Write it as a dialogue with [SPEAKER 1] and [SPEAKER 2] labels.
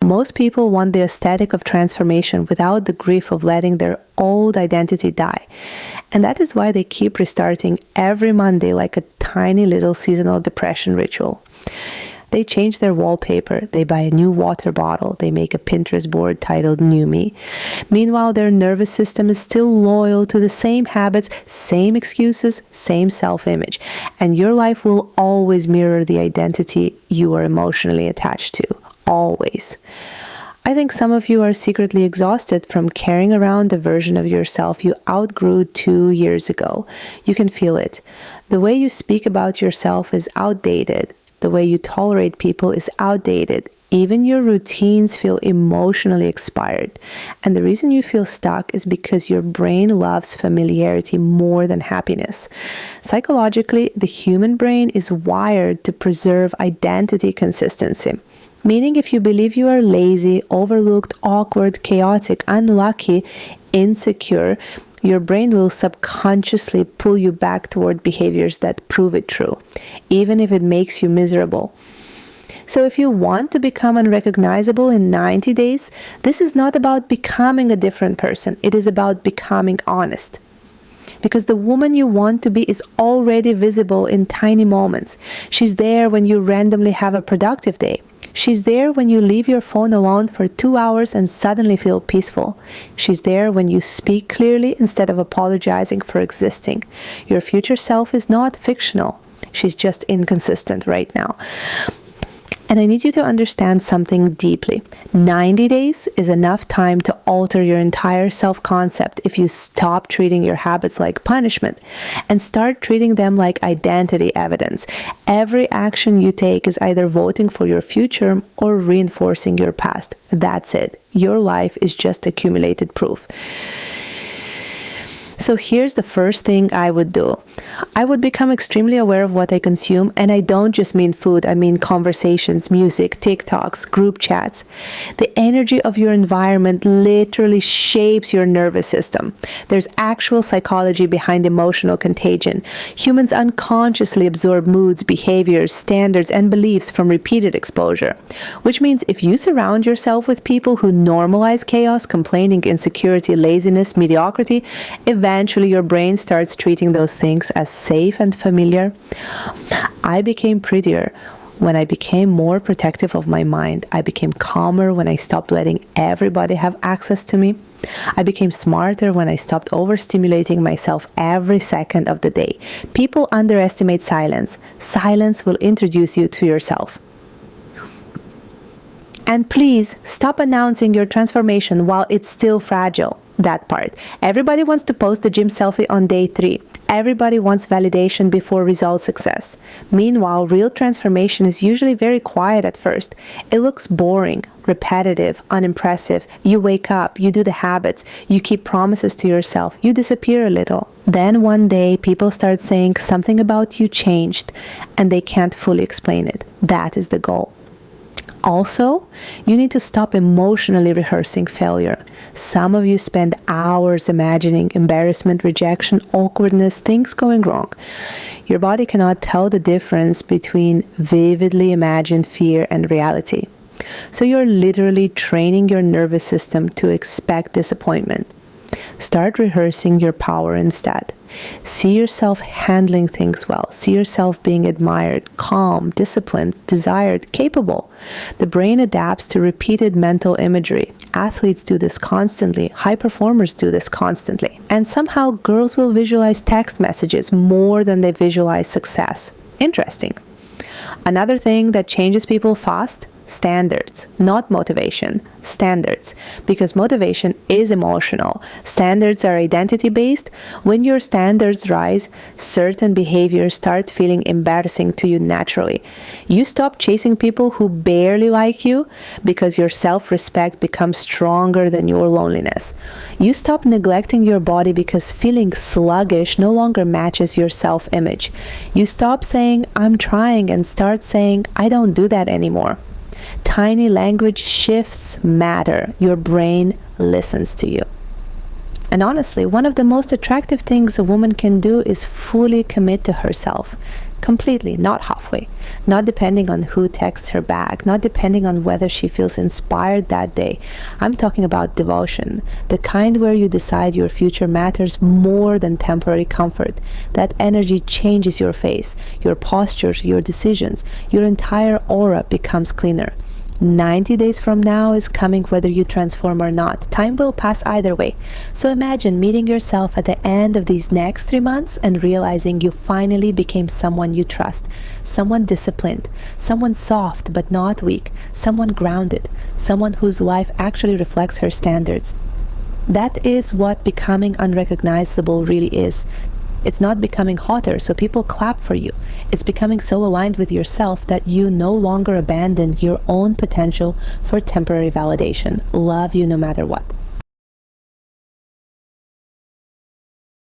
[SPEAKER 1] Most people want the aesthetic of transformation without the grief of letting their old identity die. And that is why they keep restarting every Monday like a tiny little seasonal depression ritual. They change their wallpaper, they buy a new water bottle, they make a Pinterest board titled New Me. Meanwhile, their nervous system is still loyal to the same habits, same excuses, same self-image. And your life will always mirror the identity you are emotionally attached to. Always. I think some of you are secretly exhausted from carrying around a version of yourself you outgrew 2 years ago. You can feel it. The way you speak about yourself is outdated. The way you tolerate people is outdated. Even your routines feel emotionally expired. And the reason you feel stuck is because your brain loves familiarity more than happiness. Psychologically, the human brain is wired to preserve identity consistency. Meaning if you believe you are lazy, overlooked, awkward, chaotic, unlucky, insecure, your brain will subconsciously pull you back toward behaviors that prove it true, even if it makes you miserable. So if you want to become unrecognizable in 90 days, this is not about becoming a different person. It is about becoming honest. Because the woman you want to be is already visible in tiny moments. She's there when you randomly have a productive day. She's there when you leave your phone alone for 2 hours and suddenly feel peaceful. She's there when you speak clearly instead of apologizing for existing. Your future self is not fictional. She's just inconsistent right now. And I need you to understand something deeply. 90 days is enough time to alter your entire self-concept if you stop treating your habits like punishment and start treating them like identity evidence. Every action you take is either voting for your future or reinforcing your past. That's it. Your life is just accumulated proof. So here's the first thing I would do. I would become extremely aware of what I consume, and I don't just mean food, I mean conversations, music, TikToks, group chats. The energy of your environment literally shapes your nervous system. There's actual psychology behind emotional contagion. Humans unconsciously absorb moods, behaviors, standards, and beliefs from repeated exposure. Which means if you surround yourself with people who normalize chaos, complaining, insecurity, laziness, mediocrity, eventually your brain starts treating those things as safe and familiar. I became prettier when I became more protective of my mind. I became calmer when I stopped letting everybody have access to me. I became smarter when I stopped overstimulating myself every second of the day. People underestimate silence. Silence will introduce you to yourself. And please stop announcing your transformation while it's still fragile. That part. Everybody wants to post the gym selfie on day 3. Everybody wants validation before result success. Meanwhile, real transformation is usually very quiet at first. It looks boring, repetitive, unimpressive. You wake up, you do the habits, you keep promises to yourself, you disappear a little. Then one day, people start saying something about you changed, and they can't fully explain it. That is the goal. Also, you need to stop emotionally rehearsing failure. Some of you spend hours imagining embarrassment, rejection, awkwardness, things going wrong. Your body cannot tell the difference between vividly imagined fear and reality. So you're literally training your nervous system to expect disappointment. Start rehearsing your power instead. See yourself handling things well. See yourself being admired, calm, disciplined, desired, capable. The brain adapts to repeated mental imagery. Athletes do this constantly. High performers do this constantly. And somehow girls will visualize text messages more than they visualize success. Interesting. Another thing that changes people fast: standards, not motivation, standards. Because motivation is emotional. Standards are identity-based. When your standards rise, certain behaviors start feeling embarrassing to you naturally. You stop chasing people who barely like you because your self-respect becomes stronger than your loneliness. You stop neglecting your body because feeling sluggish no longer matches your self-image. You stop saying, "I'm trying," and start saying, "I don't do that anymore." Tiny language shifts matter. Your brain listens to you. And honestly, one of the most attractive things a woman can do is fully commit to herself. Completely, not halfway. Not depending on who texts her back, not depending on whether she feels inspired that day. I'm talking about devotion, the kind where you decide your future matters more than temporary comfort. That energy changes your face, your postures, your decisions. Your entire aura becomes cleaner. 90 days from now is coming whether you transform or not. Time will pass either way. So imagine meeting yourself at the end of these next 3 months and realizing you finally became someone you trust, someone disciplined, someone soft but not weak, someone grounded, someone whose life actually reflects her standards. That is what becoming unrecognizable really is. It's not becoming hotter so people clap for you. It's becoming so aligned with yourself that you no longer abandon your own potential for temporary validation. Love you no matter what.